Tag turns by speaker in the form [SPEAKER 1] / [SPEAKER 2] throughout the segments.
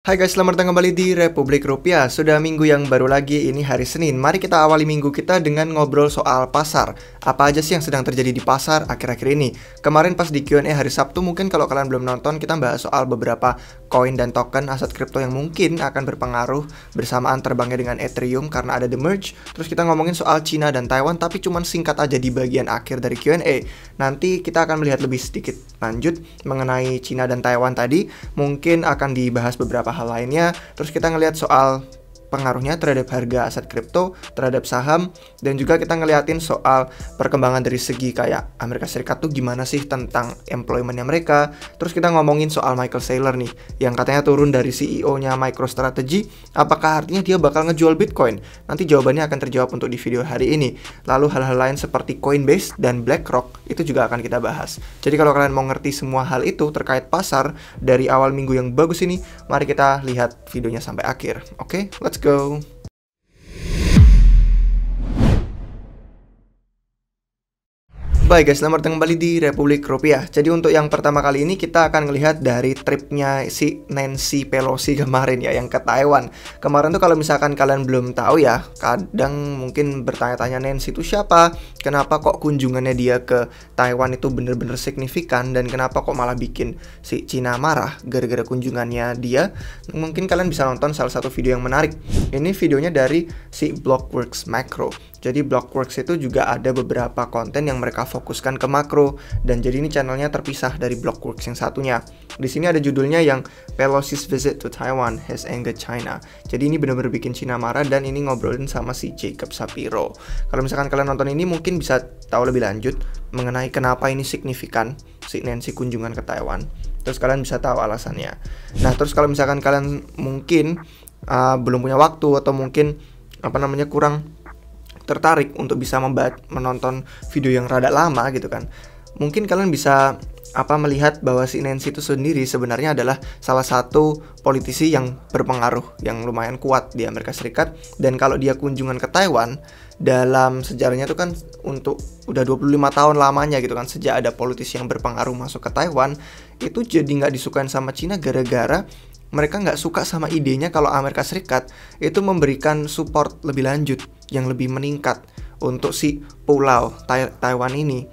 [SPEAKER 1] Hai guys, selamat datang kembali di Republik Rupiah. Sudah minggu yang baru lagi, ini hari Senin. Mari kita awali minggu kita dengan ngobrol soal pasar. Apa aja sih yang sedang terjadi di pasar akhir-akhir ini? Kemarin pas di Q&A hari Sabtu, mungkin kalau kalian belum nonton, kita bahas soal beberapa koin dan token aset kripto yang mungkin akan berpengaruh bersamaan terbangnya dengan Ethereum karena ada the merge. Terus kita ngomongin soal Cina dan Taiwan, tapi cuman singkat aja di bagian akhir dari Q&A. Nanti kita akan melihat lebih sedikit lanjut mengenai Cina dan Taiwan tadi. Mungkin akan dibahas beberapa hal lainnya. Terus kita ngelihat soal pengaruhnya terhadap harga aset kripto, terhadap saham, dan juga kita ngeliatin soal perkembangan dari segi kayak Amerika Serikat tuh gimana sih tentang employment-nya mereka. Terus kita ngomongin soal Michael Saylor nih, yang katanya turun dari CEO-nya MicroStrategy. Apakah artinya dia bakal ngejual Bitcoin? Nanti jawabannya akan terjawab untuk di video hari ini. Lalu hal-hal lain seperti Coinbase dan BlackRock itu juga akan kita bahas. Jadi kalau kalian mau ngerti semua hal itu terkait pasar dari awal minggu yang bagus ini, mari kita lihat videonya sampai akhir. Oke, let's go. Baik guys, selamat datang kembali di Republik Rupiah. Jadi untuk yang pertama kali ini kita akan melihat dari tripnya si Nancy Pelosi kemarin ya, yang ke Taiwan. Kemarin tuh kalau misalkan kalian belum tahu ya, kadang mungkin bertanya-tanya Nancy itu siapa, kenapa kok kunjungannya dia ke Taiwan itu bener-bener signifikan, dan kenapa kok malah bikin si Cina marah gara-gara kunjungannya dia. Mungkin kalian bisa nonton salah satu video yang menarik. Ini videonya dari si Blockworks Macro. Jadi Blockworks itu juga ada beberapa konten yang mereka fokuskan ke makro, dan jadi ini channelnya terpisah dari Blockworks yang satunya. Di sini ada judulnya yang Pelosi's Visit to Taiwan Has Angered China. Jadi ini benar-benar bikin Cina marah, dan ini ngobrolin sama si Jacob Shapiro. Kalau misalkan kalian nonton ini mungkin bisa tahu lebih lanjut mengenai kenapa ini signifikan si Nancy kunjungan ke Taiwan. Terus kalian bisa tahu alasannya. Nah, terus kalau misalkan kalian mungkin belum punya waktu atau mungkin kurang tertarik untuk bisa menonton video yang rada lama gitu kan, mungkin kalian bisa melihat bahwa si Nancy itu sendiri sebenarnya adalah salah satu politisi yang berpengaruh, yang lumayan kuat di Amerika Serikat. Dan kalau dia kunjungan ke Taiwan, dalam sejarahnya itu kan untuk udah 25 tahun lamanya gitu kan, sejak ada politisi yang berpengaruh masuk ke Taiwan, itu jadi nggak disukain sama Cina gara-gara mereka nggak suka sama idenya kalau Amerika Serikat itu memberikan support lebih lanjut yang lebih meningkat untuk si pulau Taiwan ini.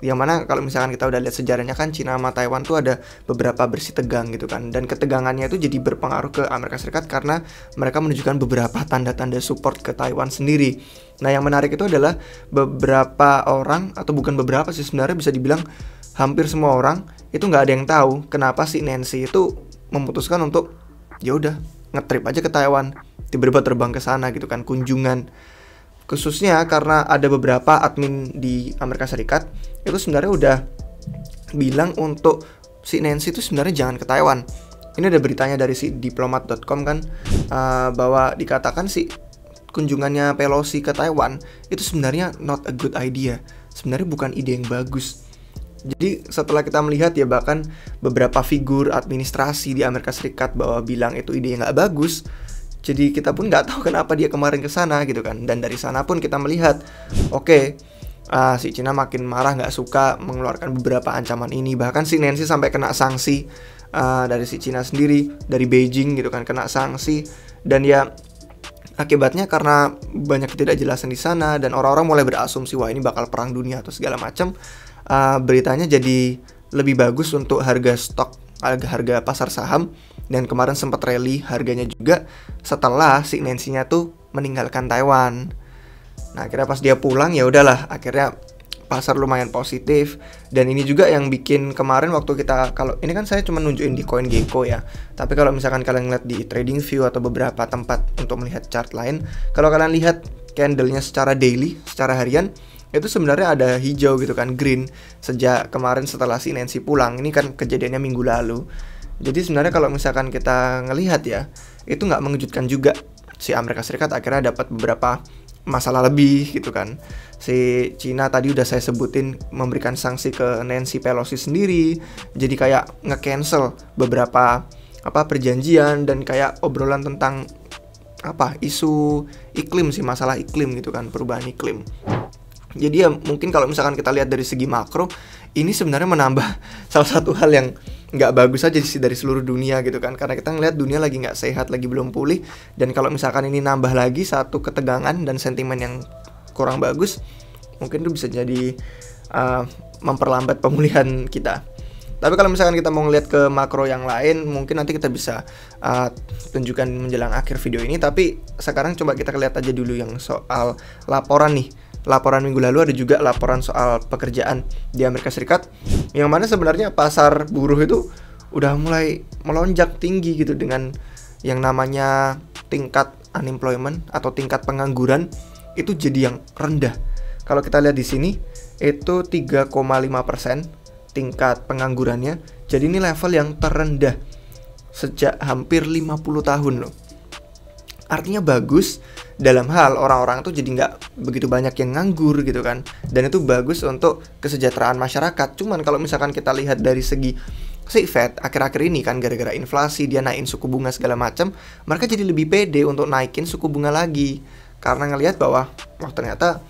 [SPEAKER 1] Yang mana kalau misalkan kita udah lihat sejarahnya kan, Cina sama Taiwan tuh ada beberapa bersih tegang gitu kan, dan ketegangannya itu jadi berpengaruh ke Amerika Serikat karena mereka menunjukkan beberapa tanda-tanda support ke Taiwan sendiri. Nah, yang menarik itu adalah beberapa orang, atau bukan beberapa sih sebenarnya, bisa dibilang hampir semua orang itu nggak ada yang tahu kenapa si Nancy itu memutuskan untuk ya udah ngetrip aja ke Taiwan, tiba-tiba terbang ke sana gitu kan, kunjungan. Khususnya karena ada beberapa admin di Amerika Serikat itu sebenarnya udah bilang untuk si Nancy itu sebenarnya jangan ke Taiwan. Ini ada beritanya dari si diplomat.com kan, bahwa dikatakan si kunjungannya Pelosi ke Taiwan itu sebenarnya not a good idea. Sebenarnya bukan ide yang bagus. Jadi setelah kita melihat ya, bahkan beberapa figur administrasi di Amerika Serikat bahwa bilang itu ide yang nggak bagus, jadi kita pun nggak tahu kenapa dia kemarin ke sana gitu kan. Dan dari sana pun kita melihat, si Cina makin marah, nggak suka, mengeluarkan beberapa ancaman ini. Bahkan si Nancy sampai kena sanksi dari si Cina sendiri, dari Beijing gitu kan, kena sanksi. Dan ya akibatnya karena banyak ketidakjelasan di sana, dan orang-orang mulai berasumsi wah ini bakal perang dunia atau segala macam. Beritanya jadi lebih bagus untuk harga stok, harga pasar saham, dan kemarin sempat rally harganya juga setelah si Nancy-nya tuh meninggalkan Taiwan. Nah, akhirnya pas dia pulang ya udahlah, akhirnya pasar lumayan positif. Dan ini juga yang bikin kemarin waktu kita, kalau ini kan saya cuma nunjukin di CoinGecko ya, tapi kalau misalkan kalian lihat di TradingView atau beberapa tempat untuk melihat chart lain, kalau kalian lihat candle-nya secara daily, secara harian, itu sebenarnya ada hijau gitu kan, green, sejak kemarin setelah si Nancy pulang. Ini kan kejadiannya minggu lalu. Jadi sebenarnya kalau misalkan kita ngelihat ya, itu nggak mengejutkan juga. Si Amerika Serikat akhirnya dapat beberapa masalah lebih gitu kan. Si Cina tadi udah saya sebutin memberikan sanksi ke Nancy Pelosi sendiri, jadi kayak nge-cancel beberapa perjanjian, dan kayak obrolan tentang isu iklim sih, masalah iklim gitu kan, perubahan iklim. Jadi ya mungkin kalau misalkan kita lihat dari segi makro, ini sebenarnya menambah salah satu hal yang nggak bagus aja sih dari seluruh dunia gitu kan, karena kita ngeliat dunia lagi nggak sehat, lagi belum pulih, dan kalau misalkan ini nambah lagi satu ketegangan dan sentimen yang kurang bagus, mungkin itu bisa jadi memperlambat pemulihan kita. Tapi kalau misalkan kita mau ngeliat ke makro yang lain, mungkin nanti kita bisa tunjukkan menjelang akhir video ini. Tapi sekarang coba kita lihat aja dulu yang soal laporan nih. Laporan minggu lalu ada juga laporan soal pekerjaan di Amerika Serikat, yang mana sebenarnya pasar buruh itu udah mulai melonjak tinggi gitu, dengan yang namanya tingkat unemployment atau tingkat pengangguran itu jadi yang rendah. Kalau kita lihat di sini itu 3,5% tingkat penganggurannya. Jadi ini level yang terendah sejak hampir 50 tahun loh. Artinya bagus dalam hal orang-orang tuh jadi nggak begitu banyak yang nganggur gitu kan. Dan itu bagus untuk kesejahteraan masyarakat. Cuman kalau misalkan kita lihat dari segi si Fed akhir-akhir ini kan, gara-gara inflasi dia naikin suku bunga segala macam, mereka jadi lebih pede untuk naikin suku bunga lagi. Karena ngelihat bahwa ternyata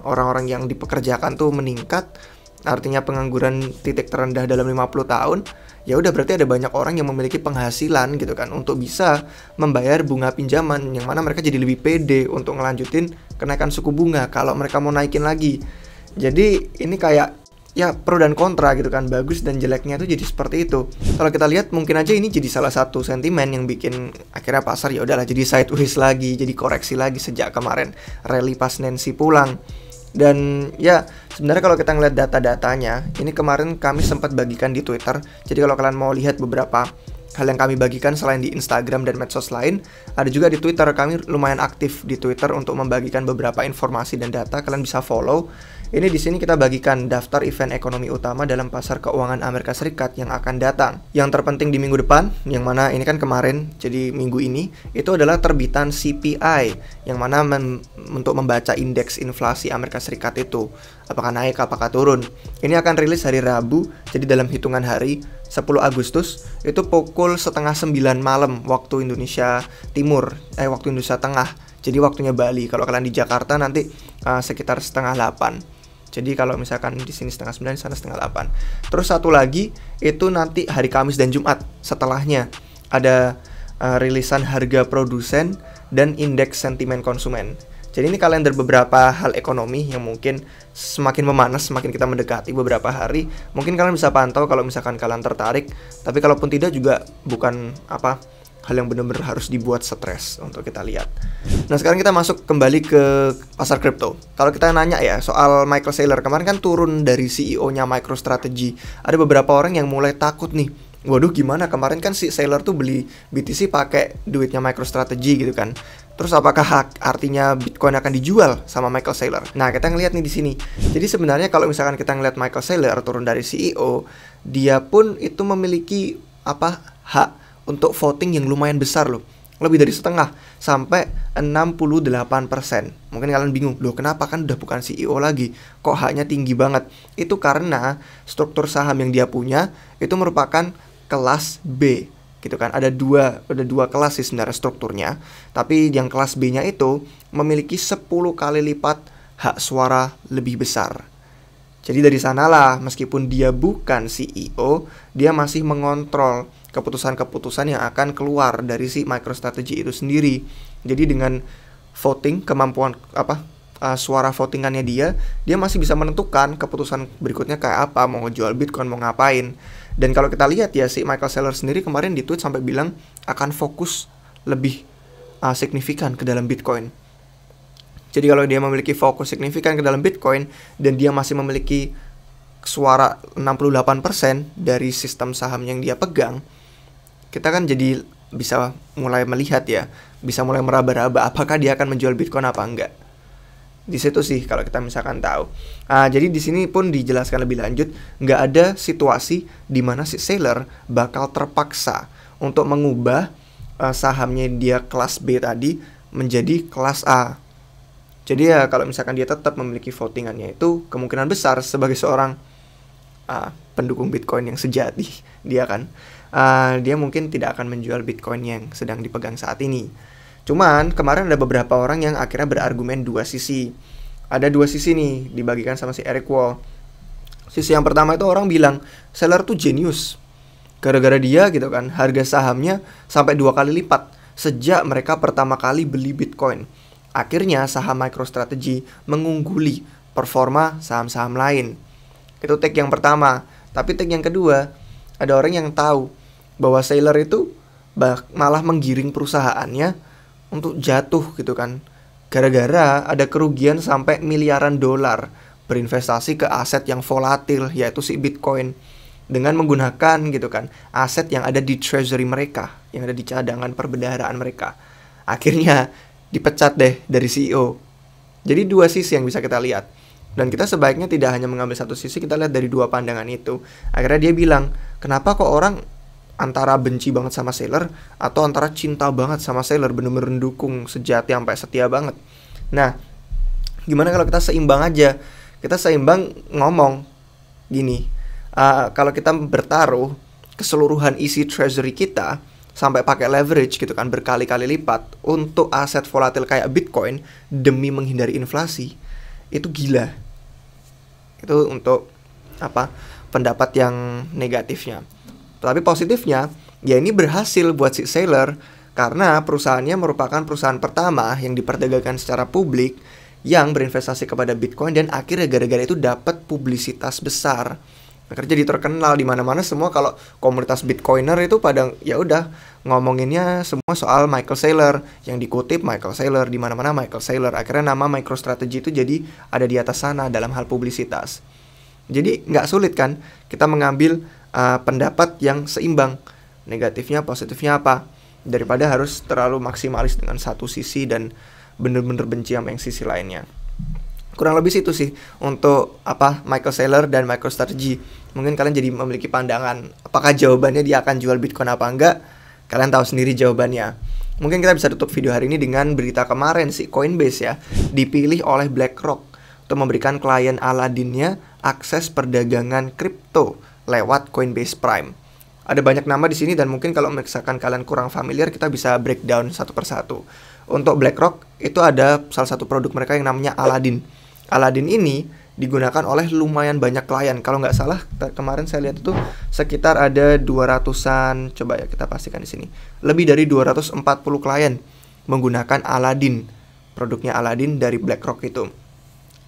[SPEAKER 1] orang-orang yang dipekerjakan tuh meningkat, artinya pengangguran titik terendah dalam 50 tahun. Ya udah, berarti ada banyak orang yang memiliki penghasilan gitu kan untuk bisa membayar bunga pinjaman, yang mana mereka jadi lebih pede untuk ngelanjutin kenaikan suku bunga kalau mereka mau naikin lagi. Jadi ini kayak ya pro dan kontra gitu kan, bagus dan jeleknya tuh jadi seperti itu. Kalau kita lihat mungkin aja ini jadi salah satu sentimen yang bikin akhirnya pasar ya udahlah jadi sideways lagi, jadi koreksi lagi sejak kemarin rally pas Nancy pulang. Dan ya sebenarnya kalau kita ngeliat data-datanya, ini kemarin kami sempat bagikan di Twitter. Jadi kalau kalian mau lihat beberapa hal yang kami bagikan selain di Instagram dan medsos lain, ada juga di Twitter. Kami lumayan aktif di Twitter untuk membagikan beberapa informasi dan data. Kalian bisa follow. Ini di sini kita bagikan daftar event ekonomi utama dalam pasar keuangan Amerika Serikat yang akan datang. Yang terpenting di minggu depan, yang mana ini kan kemarin, jadi minggu ini, itu adalah terbitan CPI, yang mana untuk membaca indeks inflasi Amerika Serikat itu, apakah naik, apakah turun. Ini akan rilis hari Rabu, jadi dalam hitungan hari, 10 Agustus, itu pukul 8:30 malam waktu Indonesia Timur, waktu Indonesia Tengah. Jadi waktunya Bali. Kalau kalian di Jakarta nanti sekitar 7:30. Jadi kalau misalkan di sini 8:30, di sana 7:30. Terus satu lagi itu nanti hari Kamis dan Jumat setelahnya ada rilisan harga produsen dan indeks sentimen konsumen. Jadi ini kalender beberapa hal ekonomi yang mungkin semakin memanas, semakin kita mendekati beberapa hari. Mungkin kalian bisa pantau kalau misalkan kalian tertarik. Tapi kalaupun tidak juga bukan hal yang benar-benar harus dibuat stres untuk kita lihat. Nah sekarang kita masuk kembali ke pasar kripto. Kalau kita nanya ya soal Michael Saylor, kemarin kan turun dari CEO-nya MicroStrategy. Ada beberapa orang yang mulai takut nih. Waduh gimana, kemarin kan si Saylor tuh beli BTC pakai duitnya MicroStrategy gitu kan. Terus apakah artinya Bitcoin akan dijual sama Michael Saylor? Nah kita ngelihat nih di sini. Jadi sebenarnya kalau misalkan kita ngelihat Michael Saylor turun dari CEO, dia pun itu memiliki hak untuk voting yang lumayan besar loh. Lebih dari setengah, sampai 68%. Mungkin kalian bingung, loh kenapa, kan udah bukan CEO lagi, kok haknya tinggi banget? Itu karena struktur saham yang dia punya itu merupakan kelas B gitu kan. Ada dua kelas sih sebenarnya strukturnya. Tapi yang kelas B-nya itu memiliki 10 kali lipat hak suara lebih besar. Jadi dari sanalah meskipun dia bukan CEO, dia masih mengontrol keputusan-keputusan yang akan keluar dari si MicroStrategy itu sendiri. Jadi dengan voting, kemampuan suara votingannya dia masih bisa menentukan keputusan berikutnya kayak apa, mau ngejual Bitcoin, mau ngapain. Dan kalau kita lihat ya, si Michael Saylor sendiri kemarin di tweet sampai bilang akan fokus lebih signifikan ke dalam Bitcoin. Jadi kalau dia memiliki fokus signifikan ke dalam Bitcoin dan dia masih memiliki suara 68% dari sistem saham yang dia pegang, kita kan jadi bisa mulai melihat ya, bisa mulai meraba-raba apakah dia akan menjual Bitcoin apa enggak. Di situ sih kalau kita misalkan tahu. Jadi di sini pun dijelaskan lebih lanjut, nggak ada situasi di mana si Saylor bakal terpaksa untuk mengubah sahamnya dia kelas B tadi menjadi kelas A. Jadi ya kalau misalkan dia tetap memiliki votingannya itu, kemungkinan besar sebagai seorang pendukung Bitcoin yang sejati, dia mungkin tidak akan menjual Bitcoin yang sedang dipegang saat ini. Cuman kemarin ada beberapa orang yang akhirnya berargumen dua sisi. Ada dua sisi nih dibagikan sama si Eric Wall. Sisi yang pertama itu orang bilang seller tuh jenius. Gara-gara dia gitu kan, harga sahamnya sampai 2 kali lipat sejak mereka pertama kali beli Bitcoin. Akhirnya saham MicroStrategy mengungguli performa saham-saham lain. Itu take yang pertama. Tapi take yang kedua, ada orang yang tahu bahwa seller itu malah menggiring perusahaannya untuk jatuh gitu kan. Gara-gara ada kerugian sampai miliaran dolar berinvestasi ke aset yang volatil, yaitu si Bitcoin, dengan menggunakan gitu kan aset yang ada di treasury mereka, yang ada di cadangan perbendaharaan mereka. Akhirnya dipecat deh dari CEO. Jadi dua sisi yang bisa kita lihat. Dan kita sebaiknya tidak hanya mengambil satu sisi, kita lihat dari dua pandangan itu. Akhirnya dia bilang, kenapa kok orang antara benci banget sama seller atau antara cinta banget sama seller, bener-bener mendukung sejati sampai setia banget. Nah, gimana kalau kita seimbang aja? Kita seimbang ngomong gini, kalau kita bertaruh keseluruhan isi treasury kita sampai pakai leverage gitu kan, berkali-kali lipat untuk aset volatil kayak Bitcoin demi menghindari inflasi, itu gila. Itu untuk pendapat yang negatifnya. Tapi positifnya, ya ini berhasil buat si seller karena perusahaannya merupakan perusahaan pertama yang diperdagangkan secara publik yang berinvestasi kepada Bitcoin, dan akhirnya gara-gara itu dapat publisitas besar. Akhirnya jadi terkenal di mana-mana. Semua kalau komunitas Bitcoiner itu pada ya udah ngomonginnya semua soal Michael Saylor, yang dikutip Michael Saylor, di mana-mana Michael Saylor. Akhirnya nama MicroStrategy itu jadi ada di atas sana dalam hal publisitas. Jadi nggak sulit kan kita mengambil pendapat yang seimbang, negatifnya, positifnya apa, daripada harus terlalu maksimalis dengan satu sisi dan bener-bener benci sama yang sisi lainnya. Kurang lebih situ sih untuk Michael Saylor dan MicroStrategy. Mungkin kalian jadi memiliki pandangan apakah jawabannya dia akan jual Bitcoin apa enggak. Kalian tahu sendiri jawabannya. Mungkin kita bisa tutup video hari ini dengan berita kemarin sih, Coinbase ya dipilih oleh BlackRock untuk memberikan klien Aladdin-nya akses perdagangan kripto lewat Coinbase Prime. Ada banyak nama di sini dan mungkin kalau misalkan kalian kurang familiar, kita bisa breakdown satu persatu. Untuk BlackRock itu ada salah satu produk mereka yang namanya Aladdin. Aladdin ini digunakan oleh lumayan banyak klien. Kalau nggak salah kemarin saya lihat itu sekitar ada 200-an. Coba ya kita pastikan di sini. Lebih dari 240 klien menggunakan Aladdin. Produknya Aladdin dari BlackRock itu.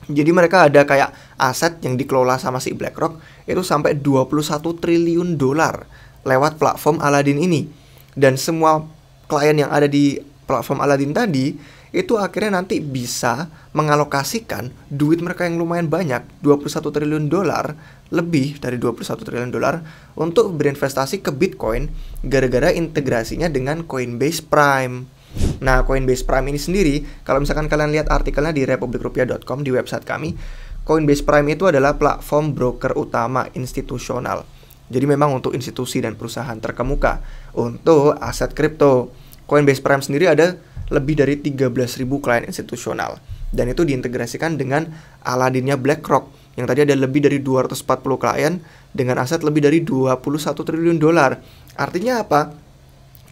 [SPEAKER 1] Jadi mereka ada kayak aset yang dikelola sama si BlackRock itu sampai 21 triliun dolar lewat platform Aladdin ini. Dan semua klien yang ada di platform Aladdin tadi itu akhirnya nanti bisa mengalokasikan duit mereka yang lumayan banyak, 21 triliun dolar, lebih dari 21 triliun dolar untuk berinvestasi ke Bitcoin gara-gara integrasinya dengan Coinbase Prime. Nah, Coinbase Prime ini sendiri, kalau misalkan kalian lihat artikelnya di republikrupiah.com, di website kami, Coinbase Prime itu adalah platform broker utama institusional. Jadi memang untuk institusi dan perusahaan terkemuka untuk aset kripto. Coinbase Prime sendiri ada lebih dari 13.000 klien institusional. Dan itu diintegrasikan dengan Aladdin-nya BlackRock, yang tadi ada lebih dari 240 klien dengan aset lebih dari 21 triliun dolar. Artinya apa?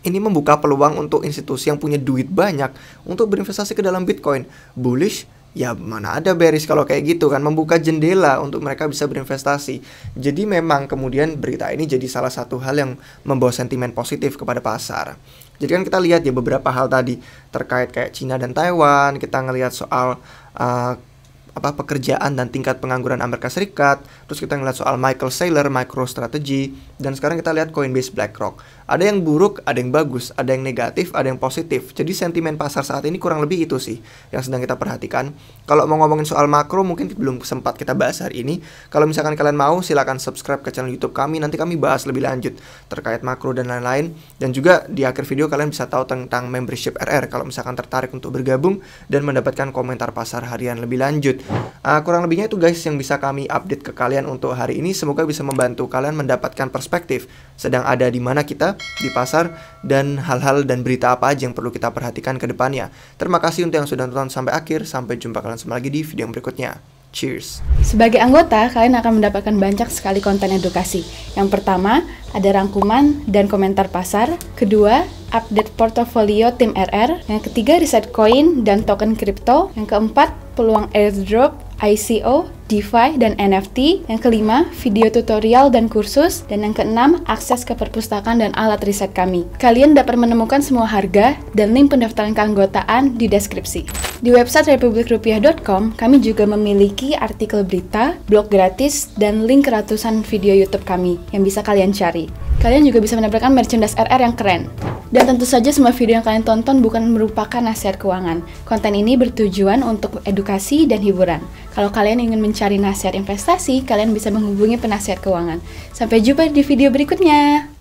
[SPEAKER 1] Ini membuka peluang untuk institusi yang punya duit banyak untuk berinvestasi ke dalam Bitcoin. Bullish? Ya mana ada bearish kalau kayak gitu kan. Membuka jendela untuk mereka bisa berinvestasi. Jadi memang kemudian berita ini jadi salah satu hal yang membawa sentimen positif kepada pasar. Jadi kan kita lihat ya beberapa hal tadi terkait kayak Cina dan Taiwan. Kita ngelihat soal pekerjaan dan tingkat pengangguran Amerika Serikat. Terus kita ngeliat soal Michael Saylor, MicroStrategy, dan sekarang kita lihat Coinbase BlackRock. Ada yang buruk, ada yang bagus, ada yang negatif, ada yang positif. Jadi sentimen pasar saat ini kurang lebih itu sih yang sedang kita perhatikan. Kalau mau ngomongin soal makro mungkin belum sempat kita bahas hari ini. Kalau misalkan kalian mau silakan subscribe ke channel YouTube kami, nanti kami bahas lebih lanjut terkait makro dan lain-lain. Dan juga di akhir video kalian bisa tahu tentang membership RR kalau misalkan tertarik untuk bergabung dan mendapatkan komentar pasar harian lebih lanjut. Kurang lebihnya itu guys yang bisa kami update ke kalian untuk hari ini. Semoga bisa membantu kalian mendapatkan perspektif sedang ada di mana kita di pasar dan hal-hal dan berita apa aja yang perlu kita perhatikan ke depannya. Terima kasih untuk yang sudah nonton sampai akhir. Sampai jumpa kalian semua lagi di video yang berikutnya. Cheers.
[SPEAKER 2] Sebagai anggota, kalian akan mendapatkan banyak sekali konten edukasi. Yang pertama, ada rangkuman dan komentar pasar. Kedua, update portofolio tim RR. Yang ketiga, riset koin dan token kripto. Yang keempat, peluang airdrop ICO, DeFi, dan NFT. Yang kelima, video tutorial dan kursus. Dan yang keenam, akses ke perpustakaan dan alat riset kami. Kalian dapat menemukan semua harga dan link pendaftaran keanggotaan di deskripsi. Di website republikrupiah.com, kami juga memiliki artikel berita, blog gratis, dan link ratusan video YouTube kami yang bisa kalian cari. Kalian juga bisa mendapatkan merchandise RR yang keren. Dan tentu saja semua video yang kalian tonton bukan merupakan nasihat keuangan. Konten ini bertujuan untuk edukasi dan hiburan. Kalau kalian ingin mencari nasihat investasi, kalian bisa menghubungi penasihat keuangan. Sampai jumpa di video berikutnya.